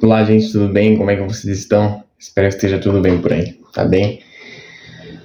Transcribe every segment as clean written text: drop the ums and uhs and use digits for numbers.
Olá, gente, tudo bem? Como é que vocês estão? Espero que esteja tudo bem por aí, tá bem?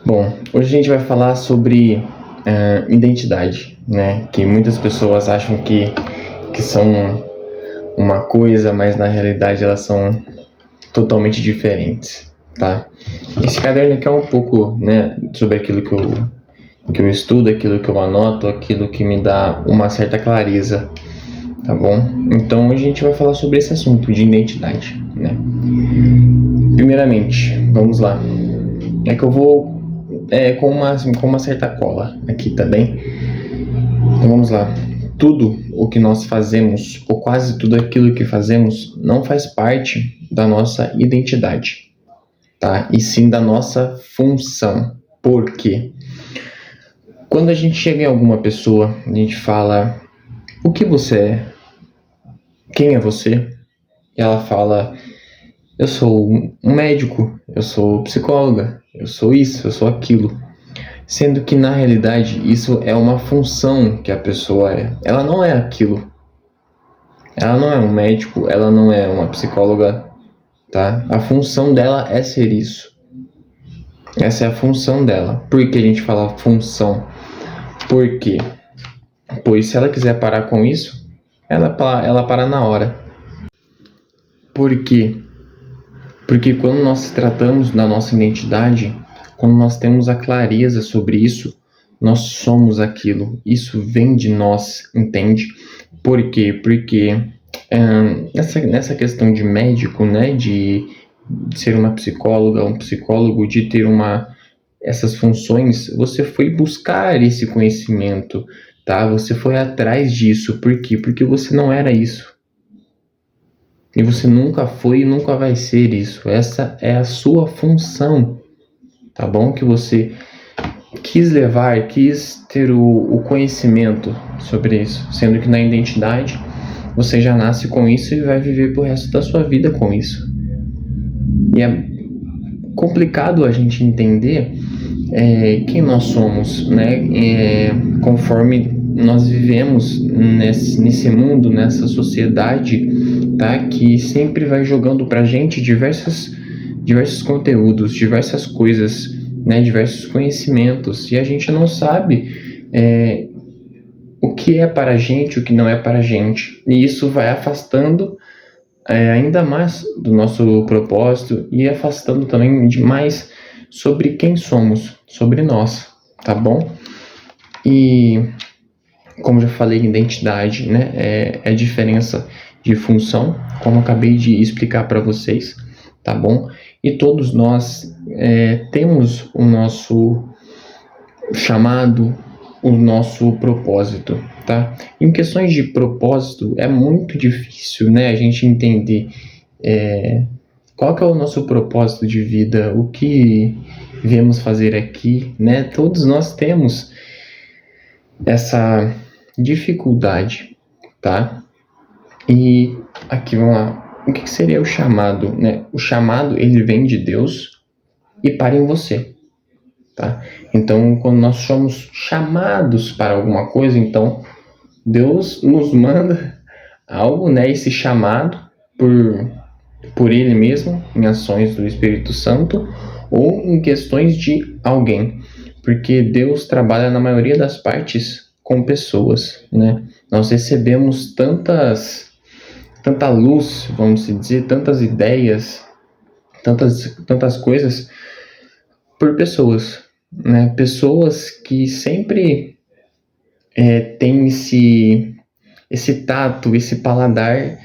Bom, hoje a gente vai falar sobre identidade, né? Que muitas pessoas acham que são uma coisa, mas na realidade elas são totalmente diferentes, tá? Esse caderno aqui é um pouco, né, sobre aquilo que eu estudo, aquilo que eu anoto, aquilo que me dá uma certa clareza, tá bom? Então hoje a gente vai falar sobre esse assunto de identidade, né? Primeiramente, vamos lá. É que eu vou com uma certa cola aqui, tá bem? Então vamos lá. Tudo o que nós fazemos, ou quase tudo aquilo que fazemos, não faz parte da nossa identidade, tá? E sim da nossa função. Por quê? Quando a gente chega em alguma pessoa, a gente fala: o que você é? Quem é você? E ela fala: eu sou um médico, eu sou psicóloga, eu sou isso, eu sou aquilo. Sendo que na realidade isso é uma função que a pessoa é. Ela não é aquilo. Ela não é um médico, ela não é uma psicóloga, tá? A função dela é ser isso. Essa é a função dela. Por que a gente fala função? Por quê? Pois se ela quiser parar com isso, ela para na hora. Por quê? Porque quando nós tratamos da nossa identidade, quando nós temos a clareza sobre isso, nós somos aquilo. Isso vem de nós, entende? Por quê? Porque nessa questão de médico, né, de ser uma psicóloga, um psicólogo, de ter essas funções, você foi buscar esse conhecimento, tá? Você foi atrás disso. Por quê? Porque você não era isso. E você nunca foi e nunca vai ser isso. Essa é a sua função, tá bom? Que você quis levar, quis ter o conhecimento sobre isso. Sendo que na identidade você já nasce com isso e vai viver pro resto da sua vida com isso. E é complicado a gente entender quem nós somos, né? Conforme nós vivemos nesse mundo, nessa sociedade, tá? Que sempre vai jogando pra gente diversos conteúdos, diversas coisas, né? Diversos conhecimentos, e a gente não sabe o que é para a gente, o que não é para a gente. E isso vai afastando ainda mais do nosso propósito e afastando também demais sobre quem somos, sobre nós, tá bom? E como já falei, identidade, né, é diferença de função, como eu acabei de explicar para vocês, tá bom? E todos nós temos o nosso chamado, o nosso propósito, tá? Em questões de propósito, é muito difícil, né, a gente entender qual que é o nosso propósito de vida, o que viemos fazer aqui, né? Todos nós temos essa dificuldade, tá? E aqui, vamos lá. O que seria o chamado, né? O chamado, ele vem de Deus e para em você, tá? Então, quando nós somos chamados para alguma coisa, então Deus nos manda algo, né? Esse chamado por Ele mesmo, em ações do Espírito Santo, ou em questões de alguém, porque Deus trabalha na maioria das partes com pessoas, né? Nós recebemos tanta luz, vamos dizer, tantas ideias, tantas coisas por pessoas, né? Pessoas que sempre têm esse tato, esse paladar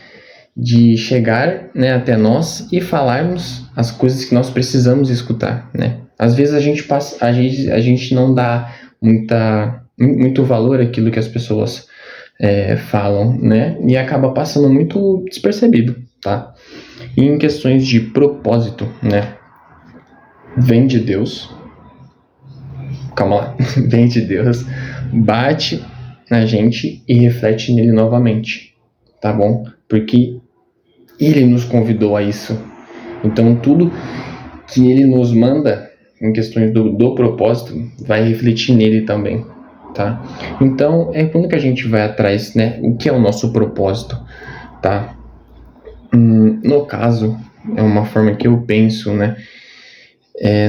de chegar, né, até nós e falarmos as coisas que nós precisamos escutar, né? Às vezes a gente não dá muito valor àquilo que as pessoas falam, né? E acaba passando muito despercebido, tá? E em questões de propósito, né? Vem de Deus. Calma lá. Vem de Deus. Bate na gente e reflete nele novamente, tá bom? Porque Ele nos convidou a isso. Então tudo que Ele nos manda em questões do propósito vai refletir nele também, tá? Então quando que a gente vai atrás, né? O que é o nosso propósito, tá? no caso, é uma forma que eu penso, né?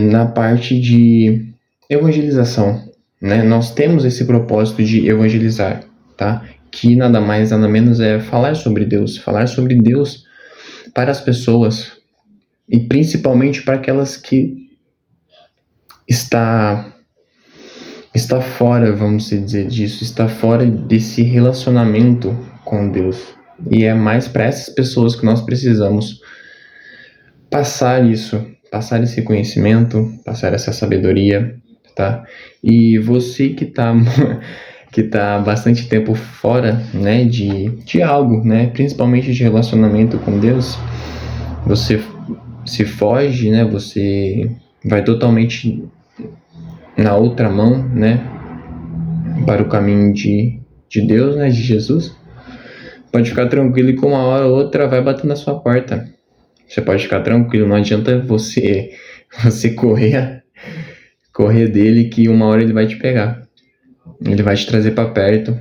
Na parte de evangelização, né? Nós temos esse propósito de evangelizar, tá? Que nada mais, nada menos é falar sobre Deus para as pessoas e principalmente para aquelas que está fora, vamos dizer disso, está fora desse relacionamento com Deus. E é mais para essas pessoas que nós precisamos passar esse conhecimento, passar essa sabedoria, tá? E você que tá há bastante tempo fora, né, de algo, né, principalmente de relacionamento com Deus, você se foge, né, você vai totalmente na outra mão, né, para o caminho de Deus, né, de Jesus. Pode ficar tranquilo que uma hora ou outra vai bater na sua porta. Você pode ficar tranquilo, não adianta você correr dele, que uma hora ele vai te pegar. Ele vai te trazer para perto,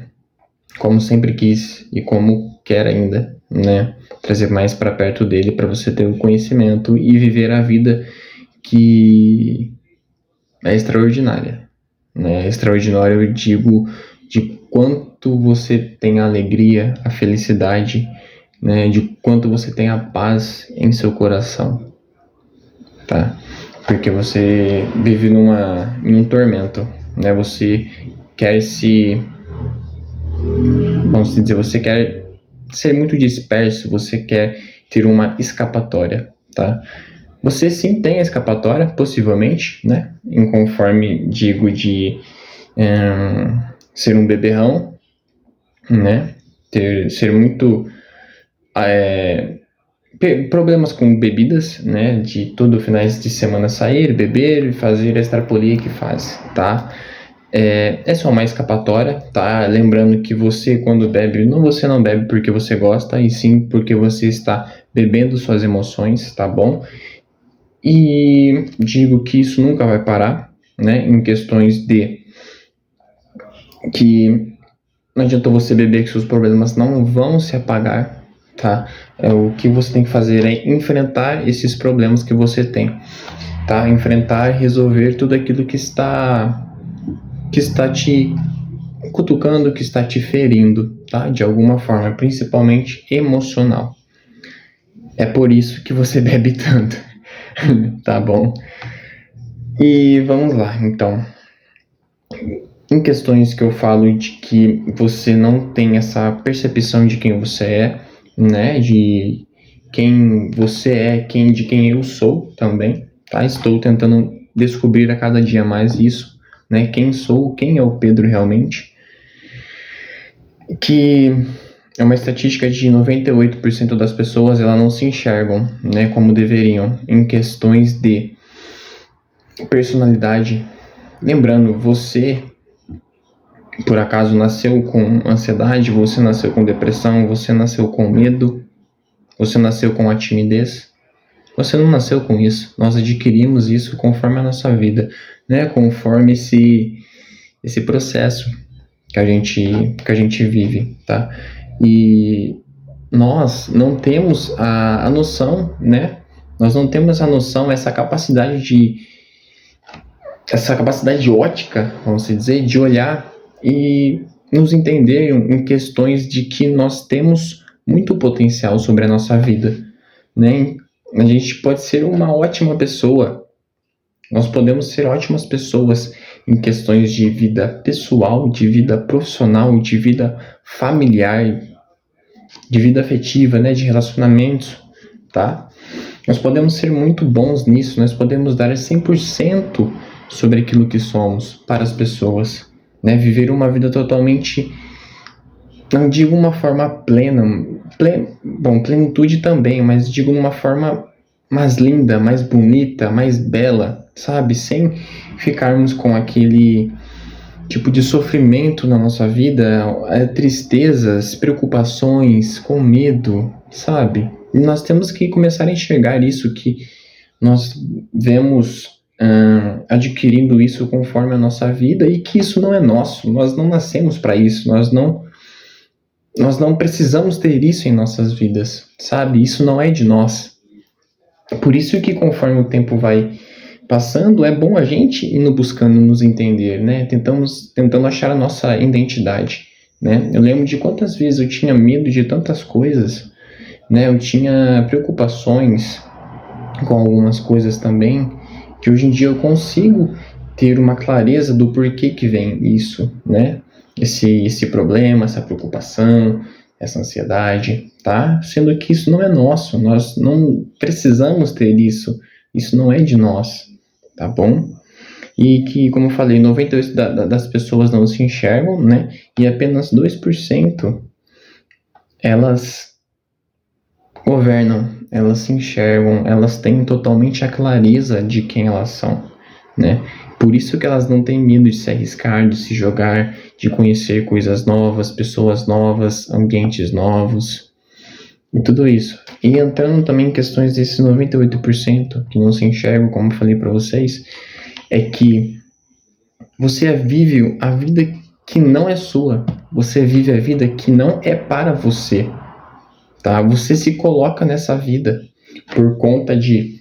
como sempre quis e como quer ainda, né? Trazer mais para perto dele para você ter o conhecimento e viver a vida que é extraordinária, né? Extraordinário, eu digo, de quanto você tem a alegria, a felicidade, né? De quanto você tem a paz em seu coração, tá? Porque você vive em um tormento, né? Você quer vamos dizer, você quer ser muito disperso, você quer ter uma escapatória, tá? Você sim tem a escapatória, possivelmente, né? Em conforme digo de ser um beberrão, né? Ser muito problemas com bebidas, né? De todo finais de semana sair, beber e fazer a extrapolia que faz, tá? É só uma escapatória, tá? Lembrando que você, quando bebe, você não bebe porque você gosta, e sim porque você está bebendo suas emoções, tá bom? E digo que isso nunca vai parar, né? Em questões de que não adianta você beber, que seus problemas não vão se apagar, tá? O que você tem que fazer é enfrentar esses problemas que você tem, tá? Enfrentar e resolver tudo aquilo que está te cutucando, que está te ferindo, tá? De alguma forma, principalmente emocional. É por isso que você bebe tanto, tá bom? E vamos lá, então. Em questões que eu falo de que você não tem essa percepção de quem você é, né? De quem você é, de quem eu sou também, tá? Estou tentando descobrir a cada dia mais isso, né? Quem sou, quem é o Pedro realmente. Que é uma estatística de 98% das pessoas, elas não se enxergam, né, como deveriam, em questões de personalidade. Lembrando, você, por acaso, nasceu com ansiedade, você nasceu com depressão, você nasceu com medo, você nasceu com a timidez? Você não nasceu com isso. Nós adquirimos isso conforme a nossa vida, né, conforme esse processo que a gente vive, tá? E nós não temos a noção, né? Nós não temos a noção, essa capacidade ótica, vamos dizer, de olhar e nos entender em questões de que nós temos muito potencial sobre a nossa vida, né? A gente pode ser uma ótima pessoa, nós podemos ser ótimas pessoas em questões de vida pessoal, de vida profissional, de vida familiar, de vida afetiva, né, de relacionamentos, tá? Nós podemos ser muito bons nisso, nós podemos dar 100% sobre aquilo que somos para as pessoas, né? Viver uma vida totalmente, não digo uma forma plena, plenitude também, mas digo uma forma mais linda, mais bonita, mais bela, sabe? Sem ficarmos com aquele tipo de sofrimento na nossa vida, tristezas, preocupações, com medo, sabe? E nós temos que começar a enxergar isso, que nós vemos adquirindo isso conforme a nossa vida, e que isso não é nosso, nós não nascemos para isso, nós não precisamos ter isso em nossas vidas, sabe? Isso não é de nós. Por isso que conforme o tempo vai passando, é bom a gente indo buscando nos entender, né? Tentando achar a nossa identidade, né? Eu lembro de quantas vezes eu tinha medo de tantas coisas, né? Eu tinha preocupações com algumas coisas também, que hoje em dia eu consigo ter uma clareza do porquê que vem isso, né? Esse problema, essa preocupação, essa ansiedade, tá? Sendo que isso não é nosso, nós não precisamos ter isso, isso não é de nós, tá bom? E que, como eu falei, 98% das pessoas não se enxergam, né? E apenas 2% elas governam, elas se enxergam, elas têm totalmente a clareza de quem elas são, né? Por isso que elas não têm medo de se arriscar, de se jogar, de conhecer coisas novas, pessoas novas, ambientes novos e tudo isso. E entrando também em questões desses 98% que não se enxergam, como eu falei para vocês, é que você vive a vida que não é sua, você vive a vida que não é para você, tá? Você se coloca nessa vida por conta de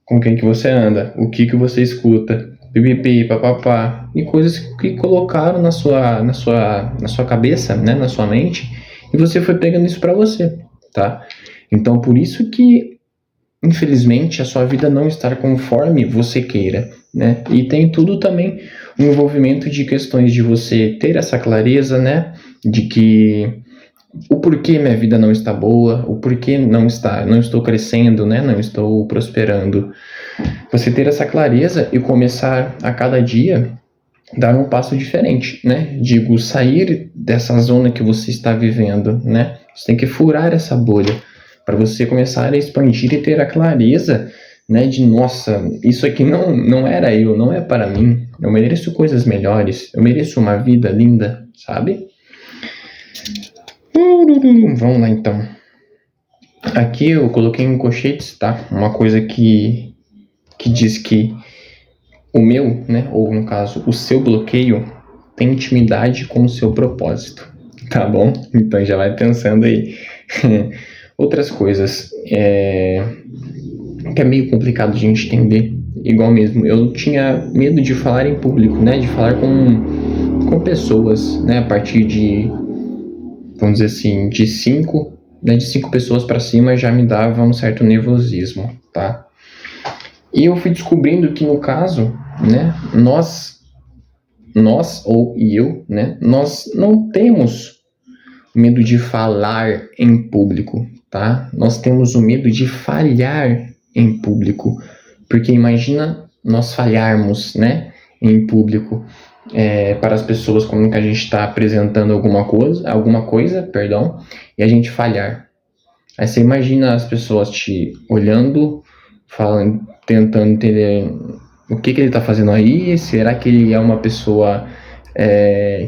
com quem que você anda, o que você escuta, pipipi, papapá, e coisas que colocaram na sua cabeça, né, na sua mente, e você foi pegando isso para você, tá? Então, por isso que, infelizmente, a sua vida não está conforme você queira, né? E tem tudo também o envolvimento de questões de você ter essa clareza, né, de que o porquê minha vida não está boa, o porquê não estou crescendo, né? Não estou prosperando. Você ter essa clareza e começar a cada dia dar um passo diferente, né? Digo, sair dessa zona que você está vivendo, né? Você tem que furar essa bolha para você começar a expandir e ter a clareza, né? De nossa, isso aqui não era eu, não é para mim. Eu mereço coisas melhores, eu mereço uma vida linda, sabe? Vamos lá então. Aqui eu coloquei em colchetes, tá? Uma coisa que diz que o meu, né? Ou no caso, o seu bloqueio tem intimidade com o seu propósito, tá bom? Então já vai pensando aí. Outras coisas que é meio complicado de a gente entender. Igual mesmo, eu tinha medo de falar em público, né? De falar com pessoas, né? A partir de, vamos dizer assim, de 5 pessoas para cima já me dava um certo nervosismo, tá? E eu fui descobrindo que no caso, né, nós ou eu, né, nós não temos medo de falar em público, tá? Nós temos o medo de falhar em público, porque imagina nós falharmos, né, em público. Para as pessoas como que a gente está apresentando alguma coisa, perdão, e a gente falhar. Aí você imagina as pessoas te olhando, falando, tentando entender o que ele está fazendo aí, será que ele é uma pessoa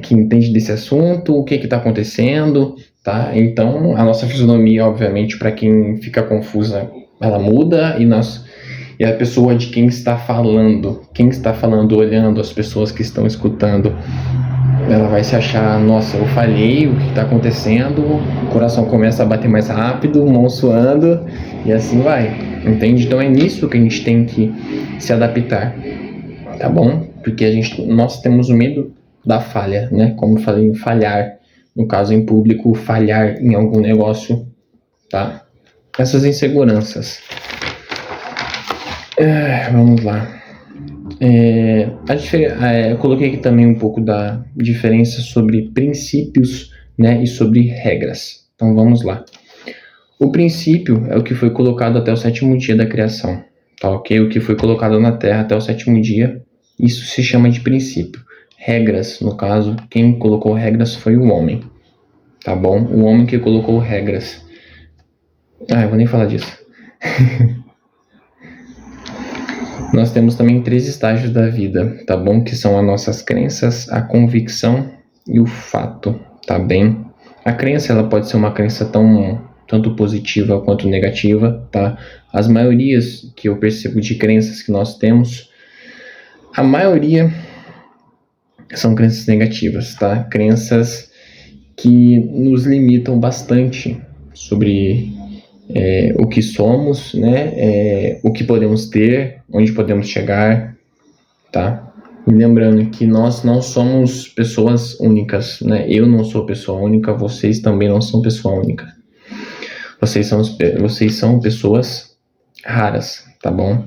que entende desse assunto, o que está acontecendo, tá? Então, a nossa fisionomia, obviamente, para quem fica confusa, ela muda e a pessoa de quem está falando, olhando as pessoas que estão escutando, ela vai se achar, nossa, eu falhei, o que está acontecendo? O coração começa a bater mais rápido, mão suando, e assim vai, entende? Então é nisso que a gente tem que se adaptar, tá bom? Porque nós temos o medo da falha, né? Como eu falei, falhar, no caso em público, falhar em algum negócio, tá? Essas inseguranças. Vamos lá. Eu coloquei aqui também um pouco da diferença sobre princípios, né, e sobre regras. Então vamos lá. O princípio é o que foi colocado até o 7º dia da criação, tá ok? O que foi colocado na Terra até o 7º dia, isso se chama de princípio. Regras, no caso, quem colocou regras foi o homem, tá bom? O homem que colocou regras. Eu vou nem falar disso. Nós temos também 3 estágios da vida, tá bom? Que são as nossas crenças, a convicção e o fato, tá bem? A crença, ela pode ser uma crença tanto positiva quanto negativa, tá? As maiorias que eu percebo de crenças que nós temos, a maioria são crenças negativas, tá? Crenças que nos limitam bastante sobre o que somos, né? O que podemos ter, onde podemos chegar, tá? E lembrando que nós não somos pessoas únicas, né? Eu não sou pessoa única, vocês também não são pessoa única. Vocês são pessoas raras, tá bom?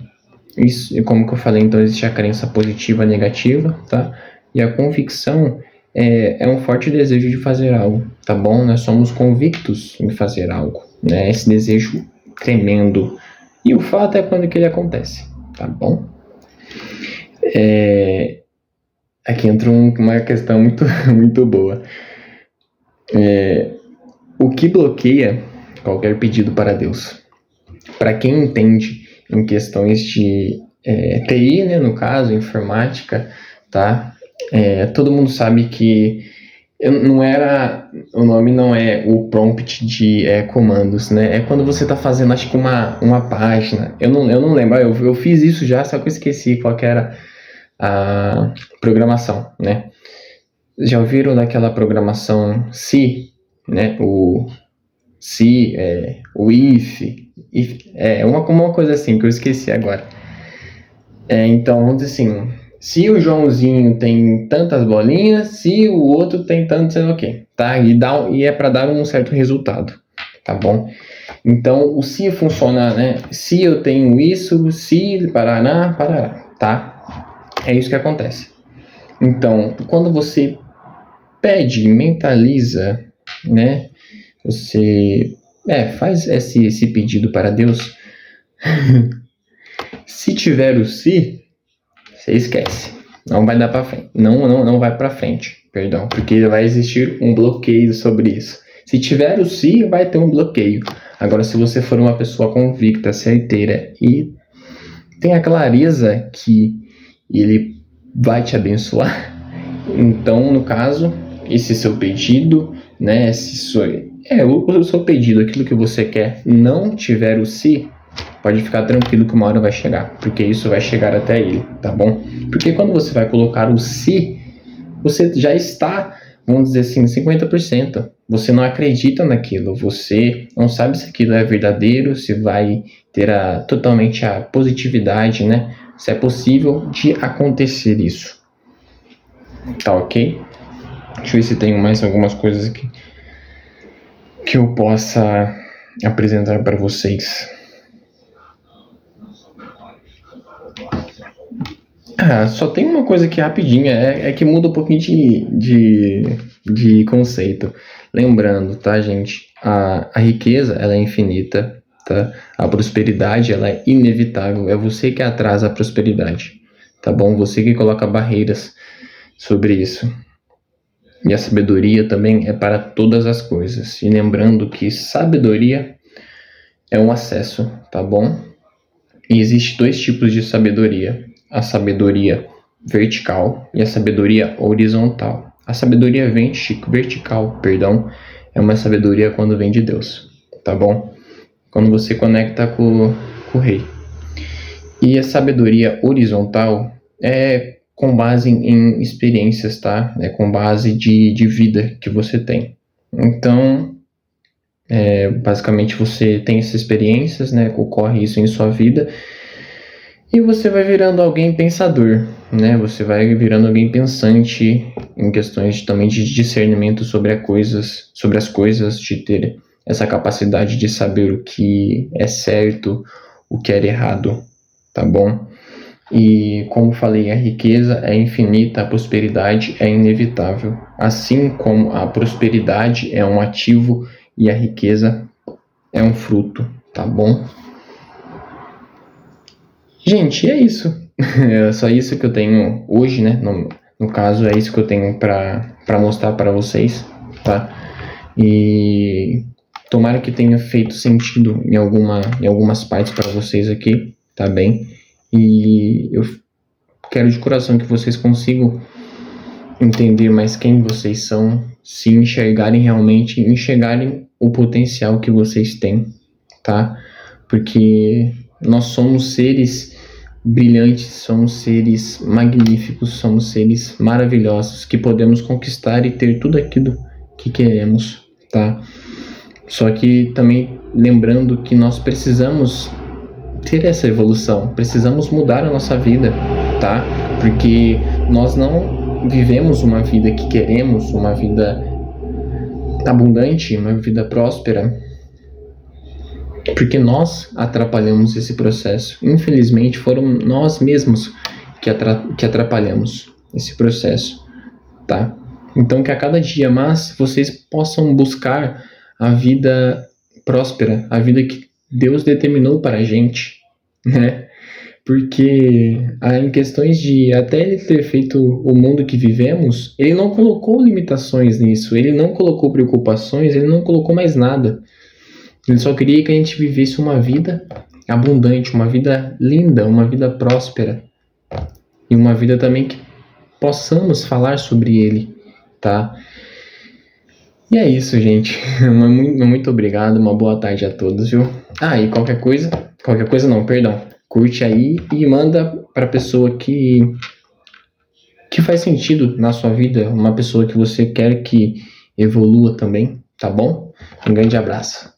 Isso, e como que eu falei, então existe a crença positiva e negativa, tá? E a convicção é um forte desejo de fazer algo, tá bom? Nós somos convictos em fazer algo, né? Esse desejo tremendo. E o fato é quando que ele acontece, tá bom? Aqui entra uma questão muito, muito boa. O que bloqueia qualquer pedido para Deus? Para quem entende em questões de TI, né, no caso, informática, tá? Todo mundo sabe que o nome não é o prompt de comandos, né? É quando você está fazendo, acho que uma página. Eu não lembro, eu fiz isso já, só que eu esqueci qual que era a programação, né? Já ouviram daquela programação C, né? O se, o if, uma coisa assim que eu esqueci agora. Então, vamos dizer assim, se o Joãozinho tem tantas bolinhas, se o outro tem tanto, sei lá o quê, tá? E é para dar um certo resultado, tá bom? Então, o se funciona, né? Se eu tenho isso, se parará, tá? É isso que acontece. Então, quando você pede, mentaliza, né? Você faz esse pedido para Deus. Se tiver o se, você esquece. Não vai dar para frente. Não vai para frente, perdão, porque vai existir um bloqueio sobre isso. Se tiver o se, vai ter um bloqueio. Agora, se você for uma pessoa convicta, certeira e tem a clareza que ele vai te abençoar, então, no caso, esse seu pedido, né, o seu pedido, aquilo que você quer, não tiver o se, pode ficar tranquilo que uma hora vai chegar, porque isso vai chegar até ele, tá bom? Porque quando você vai colocar o se, você já está, vamos dizer assim, 50%. Você não acredita naquilo, você não sabe se aquilo é verdadeiro, se vai ter totalmente a positividade, né? Se é possível de acontecer isso. Tá ok? Deixa eu ver se tenho mais algumas coisas aqui que eu possa apresentar para vocês. Só tem uma coisa aqui rapidinha, é que muda um pouquinho de conceito. Lembrando, tá, gente? A riqueza, ela é infinita, tá? A prosperidade, ela é inevitável. É você que atrasa a prosperidade, tá bom? Você que coloca barreiras sobre isso. E a sabedoria também é para todas as coisas. E lembrando que sabedoria é um acesso, tá bom? E existe 2 tipos de sabedoria. A sabedoria vertical e a sabedoria horizontal. A sabedoria vertical, é uma sabedoria quando vem de Deus, tá bom? Quando você conecta com o rei. E a sabedoria horizontal é com base em experiências, tá? É com base de vida que você tem. Então, basicamente você tem essas experiências, né? Ocorre isso em sua vida. E você vai virando alguém pensador, né? Você vai virando alguém pensante em questões também de discernimento sobre as coisas, de ter essa capacidade de saber o que é certo, o que é errado, tá bom? E como falei, a riqueza é infinita, a prosperidade é inevitável. Assim como a prosperidade é um ativo e a riqueza é um fruto, tá bom? Gente, é isso. É só isso que eu tenho hoje, né? No caso, é isso que eu tenho para mostrar para vocês, tá? E tomara que tenha feito sentido em algumas partes para vocês aqui, tá bem? E eu quero de coração que vocês consigam entender mais quem vocês são, se enxergarem realmente, enxergarem o potencial que vocês têm, tá? Porque nós somos seres brilhantes, somos seres magníficos, somos seres maravilhosos que podemos conquistar e ter tudo aquilo que queremos, tá? Só que também lembrando que nós precisamos ter essa evolução, precisamos mudar a nossa vida, tá? Porque nós não vivemos uma vida que queremos, uma vida abundante, uma vida próspera, porque nós atrapalhamos esse processo. Infelizmente, foram nós mesmos que atrapalhamos esse processo, tá? Então, que a cada dia mais vocês possam buscar a vida próspera, a vida que Deus determinou para a gente, né? Porque em questões de até ele ter feito o mundo que vivemos, ele não colocou limitações nisso, ele não colocou preocupações, ele não colocou mais nada. Ele só queria que a gente vivesse uma vida abundante, uma vida linda, uma vida próspera. E uma vida também que possamos falar sobre ele, tá? E é isso, gente. Muito obrigado, uma boa tarde a todos, viu? E qualquer coisa não, perdão. Curte aí e manda pra pessoa que faz sentido na sua vida, uma pessoa que você quer que evolua também, tá bom? Um grande abraço.